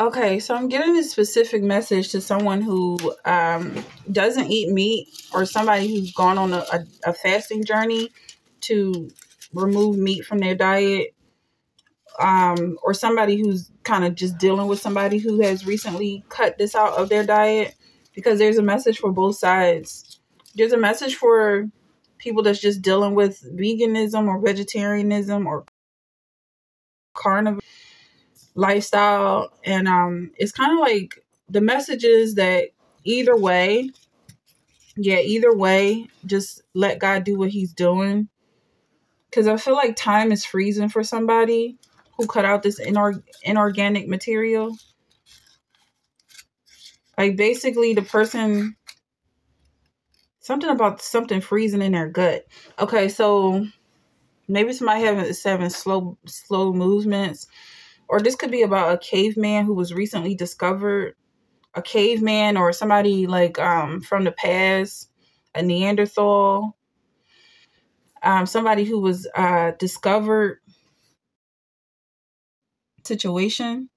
Okay, so I'm getting a specific message to someone who doesn't eat meat, or somebody who's gone on a fasting journey to remove meat from their diet, or somebody who's kind of just dealing with somebody who has recently cut this out of their diet, because there's a message for both sides. There's a message for people that's just dealing with veganism or vegetarianism or carnivore lifestyle, and it's kind of like the message is that either way, just let God do what he's doing, because I feel like time is freezing for somebody who cut out this inorganic material. Like, basically the person, something about something freezing in their gut. Okay, so maybe somebody having slow movements, or this could be about a caveman who was recently discovered. A caveman, or somebody like from the past, a Neanderthal, somebody who was discovered situation.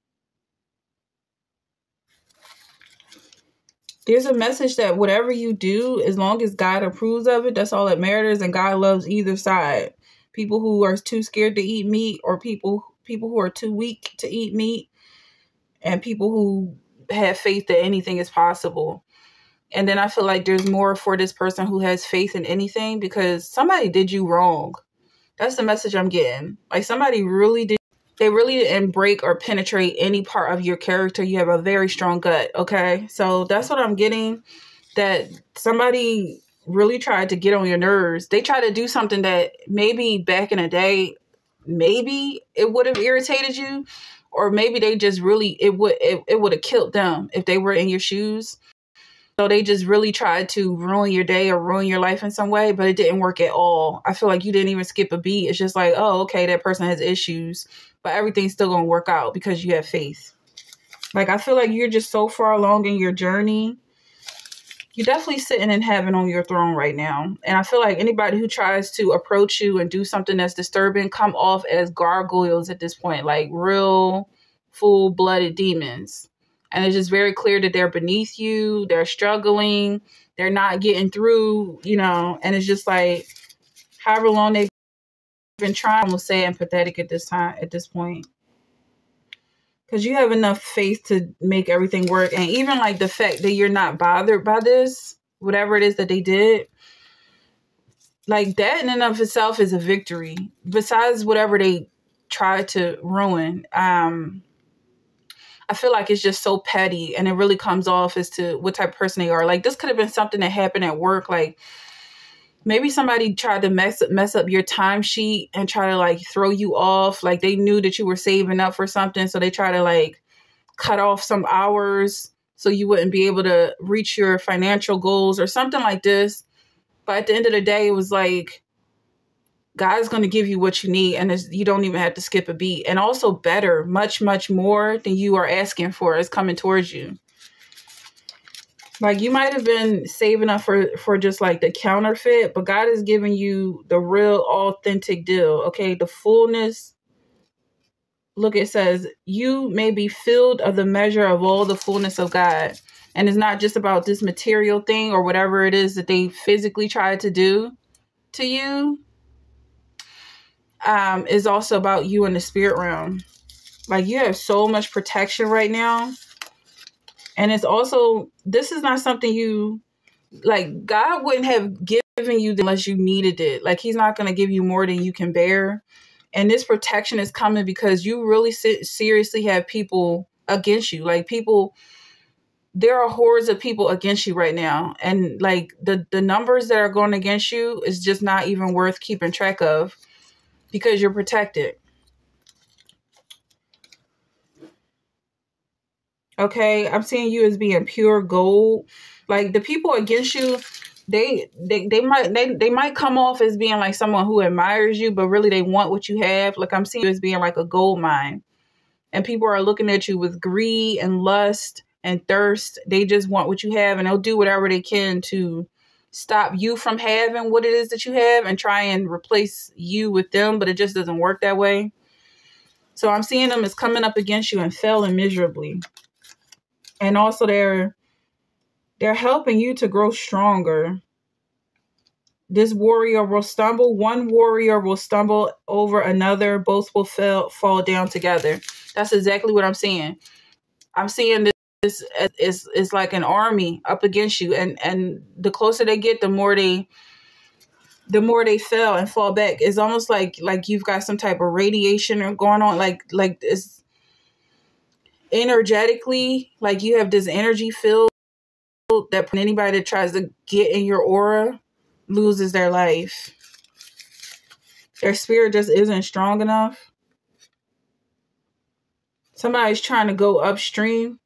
There's a message that whatever you do, as long as God approves of it, that's all that matters, and God loves either side. People who are too scared to eat meat, or people who are too weak to eat meat, and people who have faith that anything is possible. And then I feel like there's more for this person who has faith in anything, because somebody did you wrong. That's the message I'm getting. Like, somebody really did. They really didn't break or penetrate any part of your character. You have a very strong gut. Okay. So that's what I'm getting. That somebody really tried to get on your nerves. They tried to do something that maybe back in the day, maybe it would have irritated you, or maybe they just really, it would have killed them if they were in your shoes. So they just really tried to ruin your day or ruin your life in some way, but it didn't work at all. I feel like you didn't even skip a beat. It's just like, oh, okay, that person has issues, but everything's still going to work out because you have faith. Like, I feel like you're just so far along in your journey. You're definitely sitting in heaven on your throne right now. And I feel like anybody who tries to approach you and do something that's disturbing come off as gargoyles at this point, like real full-blooded demons. And it's just very clear that they're beneath you. They're struggling. They're not getting through, and it's just like, however long they've been trying, I'm going to say I'm pathetic at this point. Because you have enough faith to make everything work. And even like the fact that you're not bothered by this, whatever it is that they did, like that in and of itself is a victory. Besides whatever they tried to ruin, I feel like it's just so petty, and it really comes off as to what type of person they are. Like, this could have been something that happened at work. Like, maybe somebody tried to mess up your timesheet and try to like throw you off. Like, they knew that you were saving up for something, so they try to like cut off some hours so you wouldn't be able to reach your financial goals or something like this. But at the end of the day, it was like, God's going to give you what you need, and you don't even have to skip a beat. And also better, much, much more than you are asking for is coming towards you. Like, you might have been saving up for just like the counterfeit, but God is giving you the real authentic deal. Okay. The fullness. Look, it says, you may be filled of the measure of all the fullness of God. And it's not just about this material thing or whatever it is that they physically tried to do to you. Is also about you in the spirit realm. Like, you have so much protection right now. And it's also, this is not something you, like, God wouldn't have given you unless you needed it. Like, he's not going to give you more than you can bear. And this protection is coming because you really seriously have people against you. Like, there are hordes of people against you right now. And like the numbers that are going against you is just not even worth keeping track of, because you're protected. Okay, I'm seeing you as being pure gold. Like, the people against you, they might come off as being like someone who admires you, but really they want what you have. Like, I'm seeing you as being like a gold mine, and people are looking at you with greed and lust and thirst. They just want what you have, and they'll do whatever they can to stop you from having what it is that you have and try and replace you with them, but it just doesn't work that way. So I'm seeing them as coming up against you and failing miserably. And also they're helping you to grow stronger. This warrior will stumble. One warrior will stumble over another. Both will fall down together. That's exactly what I'm seeing. I'm seeing this is like an army up against you. And the closer they get, the more they fail and fall back. It's almost like you've got some type of radiation going on. Like it's energetically, like you have this energy field that anybody that tries to get in your aura loses their life. Their spirit just isn't strong enough. Somebody's trying to go upstream.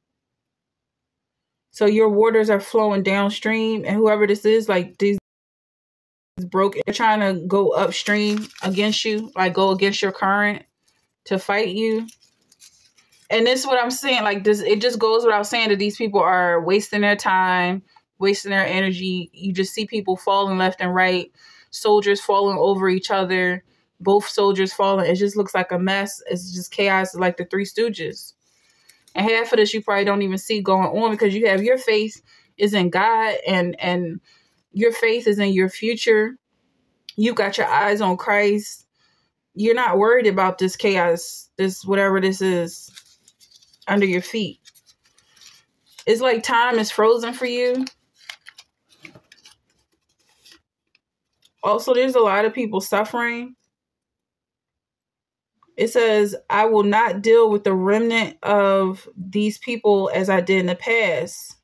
So your waters are flowing downstream, and whoever this is, like these broken, they're trying to go upstream against you, like go against your current to fight you. And this is what I'm saying. Like this, it just goes without saying that these people are wasting their time, wasting their energy. You just see people falling left and right, soldiers falling over each other, both soldiers falling. It just looks like a mess. It's just chaos, like the Three Stooges. And half of this you probably don't even see going on because you have your faith is in God and your faith is in your future. You've got your eyes on Christ. You're not worried about this chaos, this whatever this is under your feet. It's like time is frozen for you. Also, there's a lot of people suffering. It says, I will not deal with the remnant of these people as I did in the past.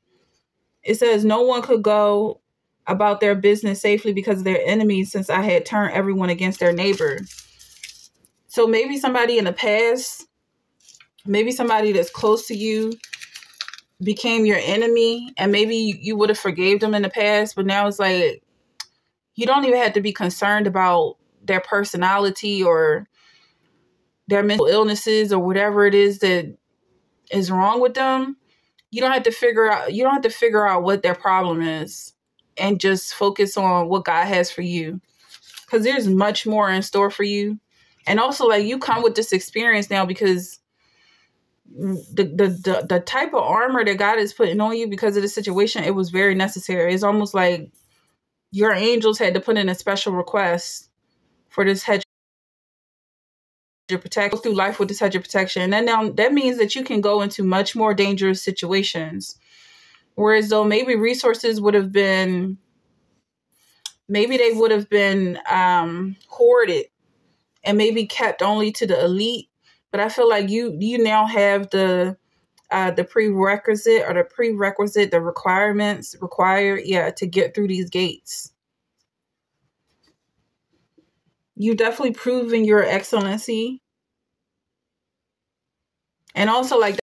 It says, no one could go about their business safely because of their enemies since I had turned everyone against their neighbor. So maybe somebody in the past, maybe somebody that's close to you became your enemy, and maybe you would have forgave them in the past, but now it's like you don't even have to be concerned about their personality or their mental illnesses or whatever it is that is wrong with them. You don't have to figure out what their problem is, and just focus on what God has for you, because there's much more in store for you. And also, like, you come with this experience now because the type of armor that God is putting on you because of the situation, it was very necessary. It's almost like your angels had to put in a special request for this hedge of protection, go through life with this hedge of protection. And then now that means that you can go into much more dangerous situations. Whereas though maybe resources would have been, maybe they would have been hoarded and maybe kept only to the elite. But I feel like you now have the prerequisite, the requirements required, to get through these gates. You definitely proven your excellency. And also, like,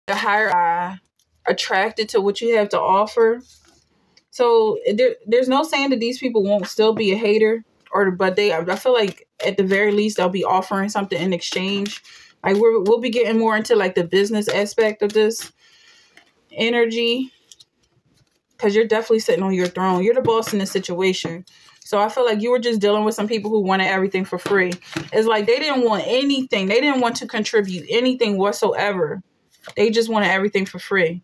the higher attracted to what you have to offer. So there's no saying that these people won't still be a hater, but I feel like at the very least they'll be offering something in exchange. Like we'll be getting more into like the business aspect of this energy, because you're definitely sitting on your throne. You're the boss in this situation. So I feel like you were just dealing with some people who wanted everything for free. It's like they didn't want anything. They didn't want to contribute anything whatsoever. They just wanted everything for free.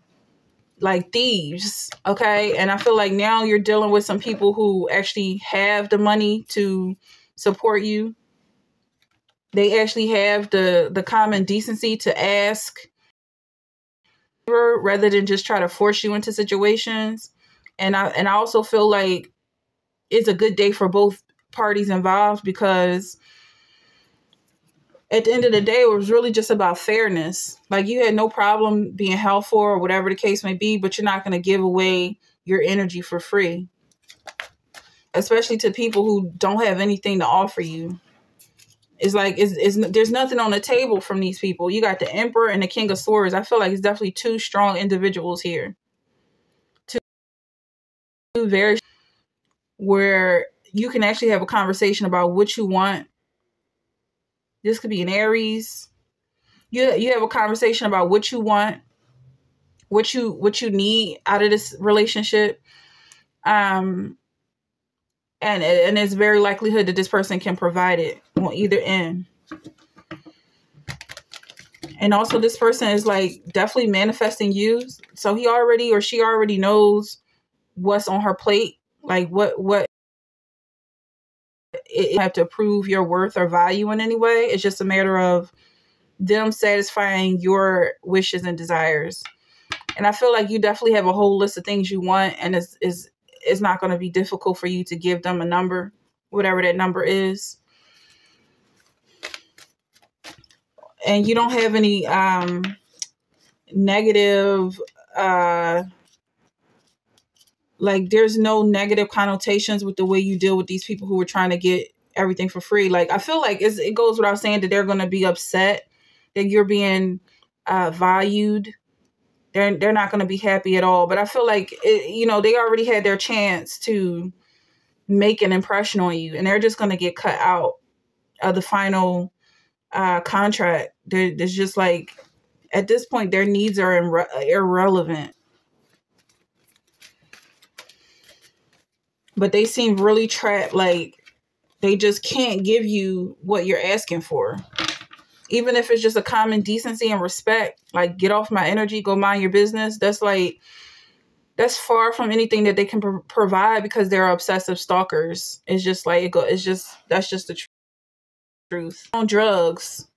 Like thieves, okay? And I feel like now you're dealing with some people who actually have the money to support you. They actually have the common decency to ask rather than just try to force you into situations. And I also feel like it's a good day for both parties involved, because at the end of the day, it was really just about fairness. Like, you had no problem being held for or whatever the case may be, but you're not going to give away your energy for free, especially to people who don't have anything to offer you. It's like there's nothing on the table from these people. You got the Emperor and the King of Swords. I feel like it's definitely two strong individuals here. Two very, where you can actually have a conversation about what you want. This could be an Aries. You have a conversation about what you want, what you need out of this relationship. And it's very likelihood that this person can provide it on either end. And also this person is like definitely manifesting you. So he already or she already knows what's on her plate. Like what it have to prove your worth or value in any way. It's just a matter of them satisfying your wishes and desires. And I feel like you definitely have a whole list of things you want, and it's not going to be difficult for you to give them a number, whatever that number is. And you don't have any negative like there's no negative connotations with the way you deal with these people who are trying to get everything for free. Like I feel like it goes without saying that they're going to be upset that you're being valued. They're not going to be happy at all. But I feel like they already had their chance to make an impression on you, and they're just going to get cut out of the final contract. There's just like at this point their needs are irrelevant. But they seem really trapped, like they just can't give you what you're asking for. Even if it's just a common decency and respect, like get off my energy, go mind your business. That's far from anything that they can provide because they're obsessive stalkers. It's just like, that's just the truth. On drugs,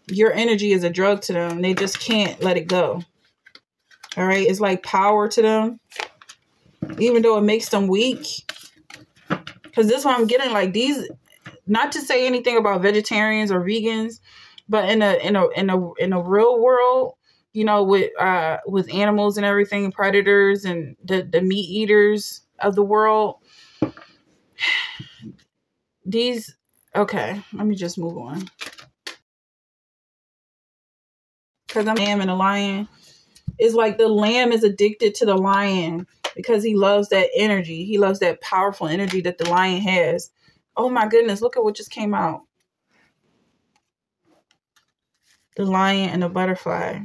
your energy is a drug to them. They just can't let it go. All right. It's like power to them. Even though it makes them weak, because this is what I'm getting. Like these, not to say anything about vegetarians or vegans, but in a real world, with animals and everything, predators and the meat eaters of the world. Okay, let me just move on. Because I'm a lamb and a lion. It's like the lamb is addicted to the lion because he loves that energy. He loves that powerful energy that the lion has. Oh my goodness, look at what just came out. The lion and the butterfly.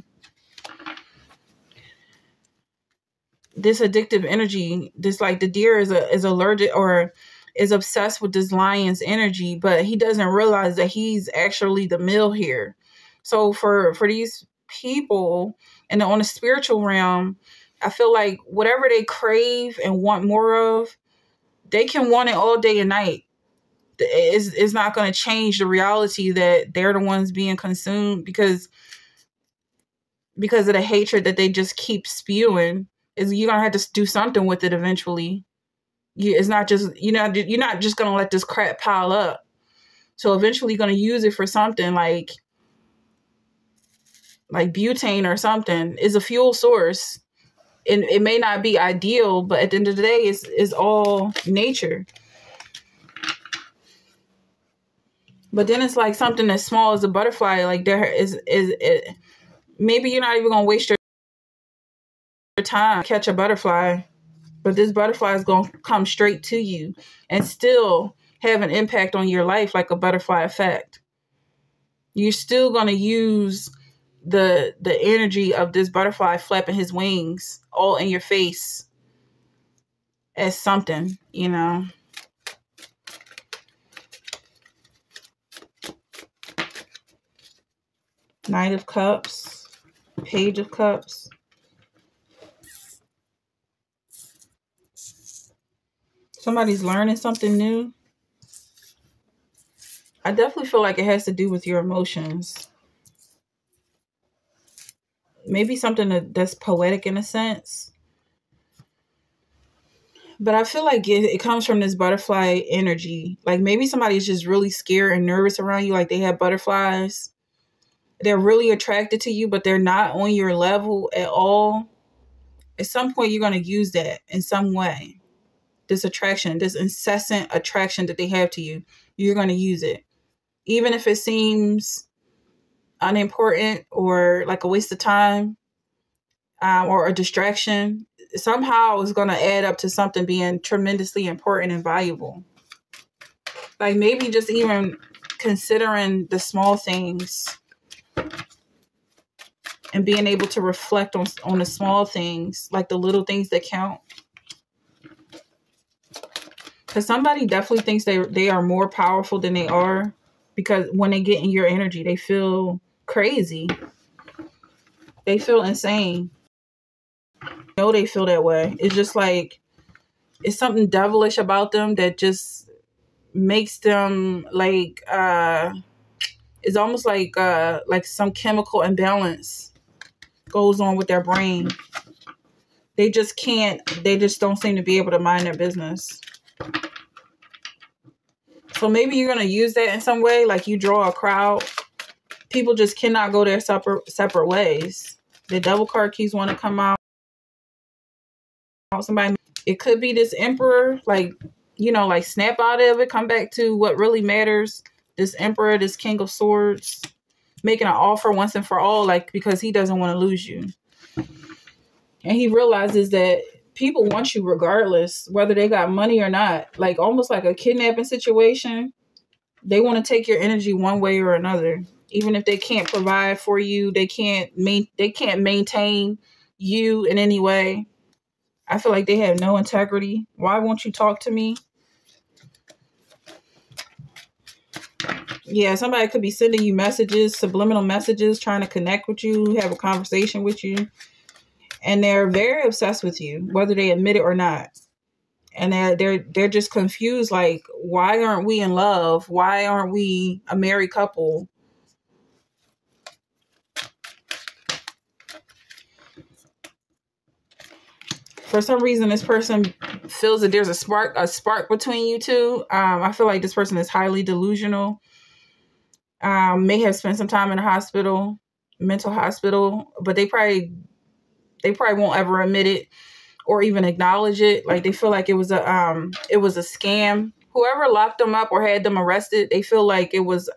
This addictive energy, this like the deer is allergic or is obsessed with this lion's energy, but he doesn't realize that he's actually the male here. So for these people and on the spiritual realm, I feel like whatever they crave and want more of, they can want it all day and night. It's not going to change the reality that they're the ones being consumed because of the hatred that they just keep spewing. Is you're going to have to do something with it eventually. It's not just, you're not just going to let this crap pile up. So eventually you're going to use it for something like butane or something. Is a fuel source. And it may not be ideal, but at the end of the day, it's all nature. But then it's like something as small as a butterfly. Like there is maybe you're not even gonna waste your time to catch a butterfly, but this butterfly is gonna come straight to you and still have an impact on your life, like a butterfly effect. You're still gonna use the energy of this butterfly flapping his wings all in your face as something, Knight of Cups, Page of Cups. Somebody's learning something new. I definitely feel like it has to do with your emotions. Maybe something that's poetic in a sense. But I feel like it comes from this butterfly energy. Like maybe somebody's just really scared and nervous around you. Like they have butterflies. They're really attracted to you, but they're not on your level at all. At some point, you're going to use that in some way. This attraction, this incessant attraction that they have to you, you're going to use it. Even if it seems unimportant or like a waste of time or a distraction, somehow it's going to add up to something being tremendously important and valuable. Like maybe just even considering the small things and being able to reflect on the small things, like the little things that count. Because somebody definitely thinks they are more powerful than they are, because when they get in your energy, they feel crazy. They feel insane. Know they feel that way. It's just like, it's something devilish about them that just makes them like, it's almost like some chemical imbalance goes on with their brain. They just don't seem to be able to mind their business. So maybe you're going to use that in some way, like you draw a crowd. People just cannot go their separate ways. The devil card keys want to come out. Somebody, it could be this emperor, like, like snap out of it, come back to what really matters. This emperor, this king of swords, making an offer once and for all, like, because he doesn't want to lose you. And he realizes that people want you regardless, whether they got money or not. Like almost like a kidnapping situation. They want to take your energy one way or another. Even if they can't provide for you, they can't maintain you in any way. I feel like they have no integrity. Why won't you talk to me? Yeah, somebody could be sending you messages, subliminal messages, trying to connect with you, have a conversation with you. And they're very obsessed with you, whether they admit it or not. And they're just confused, like, why aren't we in love? Why aren't we a married couple? For some reason, this person feels that there's a spark between you two. I feel like this person is highly delusional. May have spent some time in a hospital, mental hospital, but they probably won't ever admit it or even acknowledge it. Like they feel like it was a scam. Whoever locked them up or had them arrested, they feel like it was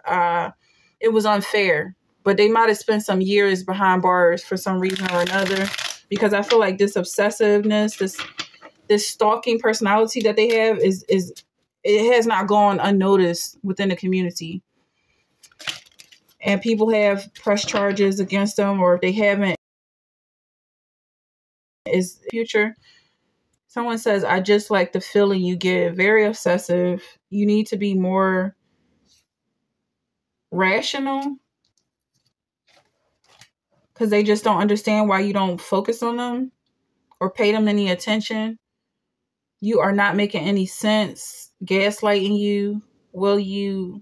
unfair. But they might have spent some years behind bars for some reason or another. Because I feel like this obsessiveness, this stalking personality that they have it has not gone unnoticed within the community. And people have pressed charges against them, or if they haven't, is future. Someone says, I just like the feeling you give. Very obsessive. You need to be more rational. Because they just don't understand why you don't focus on them or pay them any attention. You are not making any sense. Gaslighting you.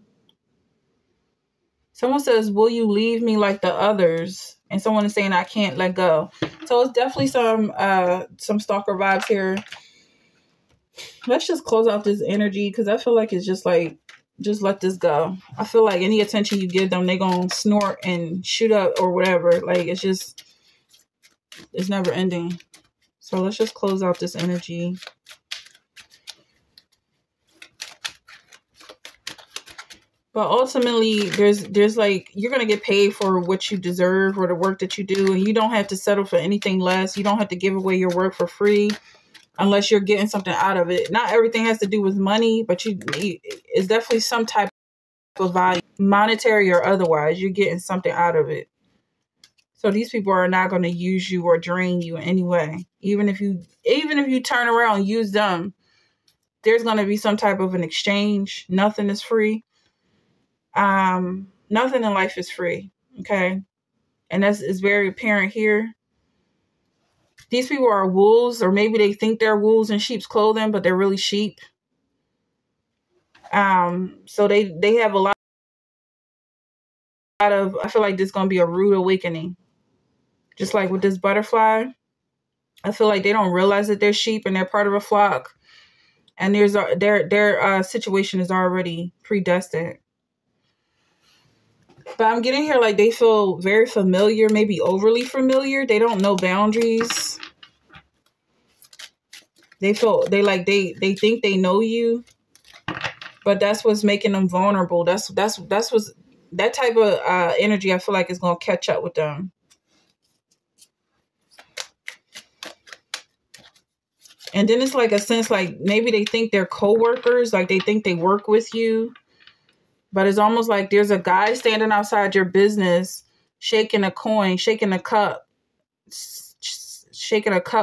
Someone says, will you leave me like the others? And someone is saying, I can't let go. So it's definitely some stalker vibes here. Let's just close out this energy, because I feel like it's just like, just let this go. I feel like any attention you give them, they're going to snort and shoot up or whatever. Like, it's never ending. So let's just close out this energy. But ultimately, there's like, you're going to get paid for what you deserve or the work that you do. And you don't have to settle for anything less. You don't have to give away your work for free unless you're getting something out of it. Not everything has to do with money, but it's definitely some type of value, monetary or otherwise. You're getting something out of it. So these people are not going to use you or drain you in any way. Even if you turn around and use them, there's going to be some type of an exchange. Nothing is free. Nothing in life is free. Okay. And is very apparent here. These people are wolves, or maybe they think they're wolves in sheep's clothing, but they're really sheep. So they have a lot of, I feel like this is going to be a rude awakening. Just like with this butterfly, I feel like they don't realize that they're sheep and they're part of a flock. And their situation is already predestined. But I'm getting here like they feel very familiar, maybe overly familiar. They don't know boundaries. They think they know you, but that's what's making them vulnerable. That type of energy I feel like is going to catch up with them. And then it's like a sense like maybe they think they're co-workers, like they think they work with you. But it's almost like there's a guy standing outside your business, shaking a coin, shaking a cup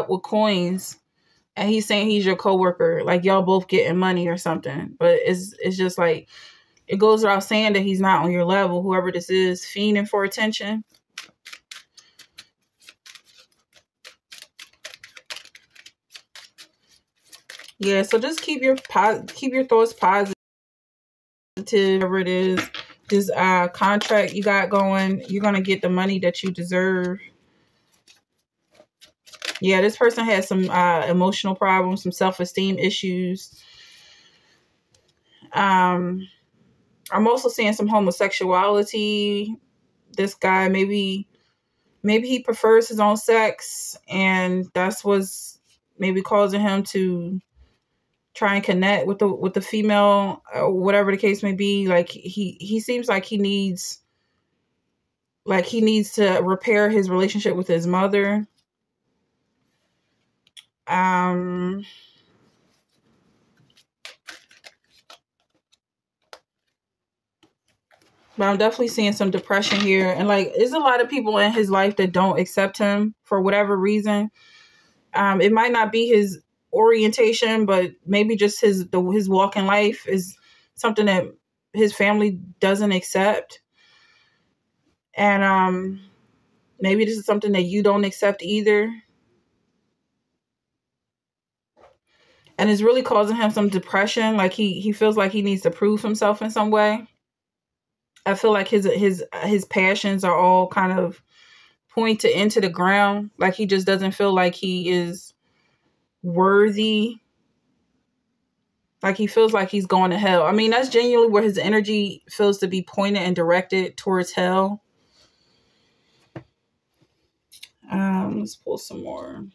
with coins. And he's saying he's your coworker, like y'all both getting money or something. But it's just like it goes without saying that he's not on your level, whoever this is, fiending for attention. Yeah, so just keep your thoughts positive, whatever it is. This contract you got going, you're going to get the money that you deserve. Yeah, this person has some emotional problems, some self-esteem issues. I'm also seeing some homosexuality. This guy, maybe he prefers his own sex, and that's what's maybe causing him to try and connect with the female, whatever the case may be. Like he seems like he needs to repair his relationship with his mother. But I'm definitely seeing some depression here. And like, there's a lot of people in his life that don't accept him for whatever reason. It might not be his orientation, but maybe just his walk in life is something that his family doesn't accept. And maybe this is something that you don't accept either. And it's really causing him some depression. Like he feels like he needs to prove himself in some way. I feel like his passions are all kind of pointed into the ground. Like he just doesn't feel like he is worthy. Like he feels like he's going to hell. I mean, that's genuinely where his energy feels to be pointed and directed, towards hell. Let's pull some more.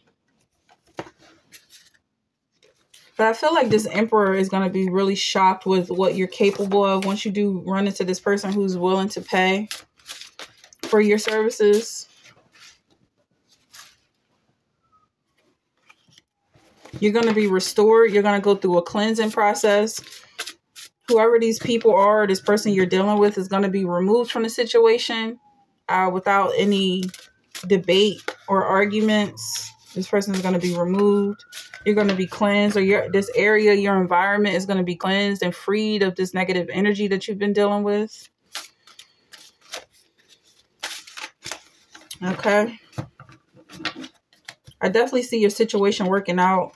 But I feel like this Emperor is going to be really shocked with what you're capable of once you do run into this person who's willing to pay for your services. You're going to be restored. You're going to go through a cleansing process. Whoever these people are, this person you're dealing with is going to be removed from the situation without any debate or arguments. This person is going to be removed. You're going to be cleansed, or this area, your environment is going to be cleansed and freed of this negative energy that you've been dealing with. Okay. I definitely see your situation working out.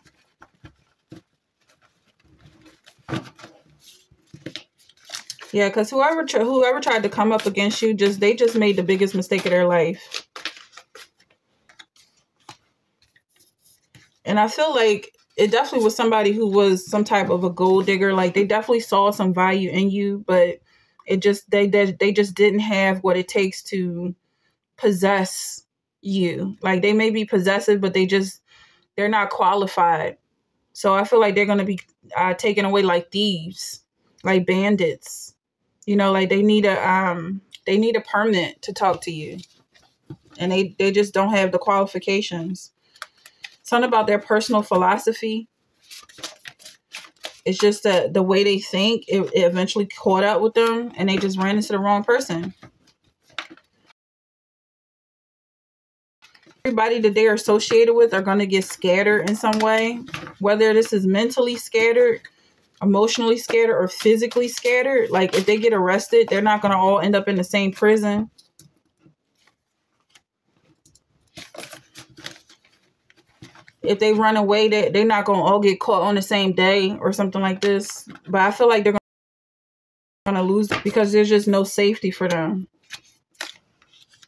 Yeah, because whoever tried to come up against you, they just made the biggest mistake of their life. And I feel like it definitely was somebody who was some type of a gold digger. Like they definitely saw some value in you, but they just didn't have what it takes to possess you. Like they may be possessive, but they're not qualified. So I feel like they're going to be taken away like thieves, like bandits. You know, like they need a permit to talk to you, and they just don't have the qualifications. Something about their personal philosophy. It's just that the way they think, it eventually caught up with them, and they just ran into the wrong person. Everybody that they are associated with are going to get scattered in some way, whether this is mentally scattered, emotionally scattered, or physically scattered. Like if they get arrested, they're not going to all end up in the same prison. If they run away, they're not going to all get caught on the same day or something like this. But I feel like they're going to lose because there's just no safety for them.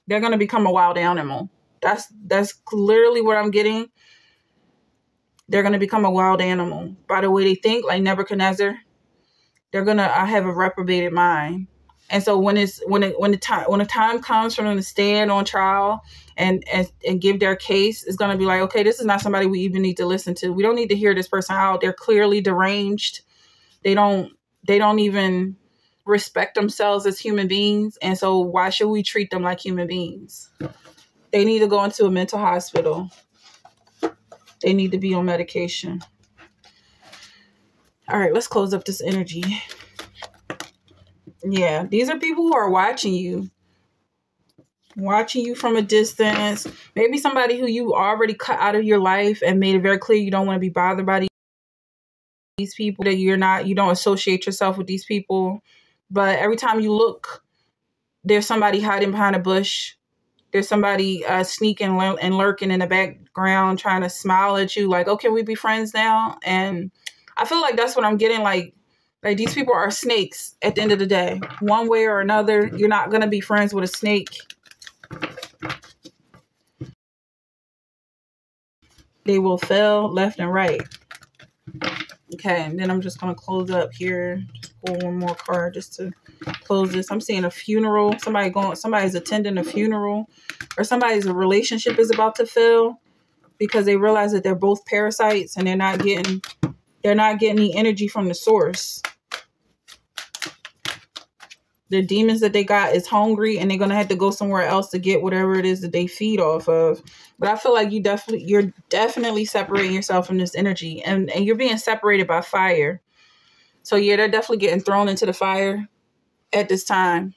They're going to become a wild animal. That's clearly what I'm getting. They're going to become a wild animal. By the way they think, like Nebuchadnezzar, they're going to have a reprobated mind. And so when the time comes for them to stand on trial and give their case, it's going to be like, okay, this is not somebody we even need to listen to. We don't need to hear this person out. They're clearly deranged. They don't even respect themselves as human beings. And so why should we treat them like human beings? They need to go into a mental hospital. They need to be on medication. All right, let's close up this energy. Yeah, these are people who are watching you from a distance. Maybe somebody who you already cut out of your life and made it very clear you don't want to be bothered by these people, that you don't associate yourself with these people. But every time you look, there's somebody hiding behind a bush. There's somebody sneaking and lurking in the background trying to smile at you like, oh, can we be friends now? And I feel like that's what I'm getting. Like these people are snakes at the end of the day. One way or another, you're not going to be friends with a snake. They will fail left and right. Okay, and then I'm just going to close up here. Just pull one more card just to close this. I'm seeing a funeral. Somebody's attending a funeral, or somebody's relationship is about to fail because they realize that they're both parasites and they're not getting the energy from the source. The demons that they got is hungry, and they're gonna have to go somewhere else to get whatever it is that they feed off of. But I feel like you're definitely separating yourself from this energy, and you're being separated by fire. So yeah, they're definitely getting thrown into the fire at this time.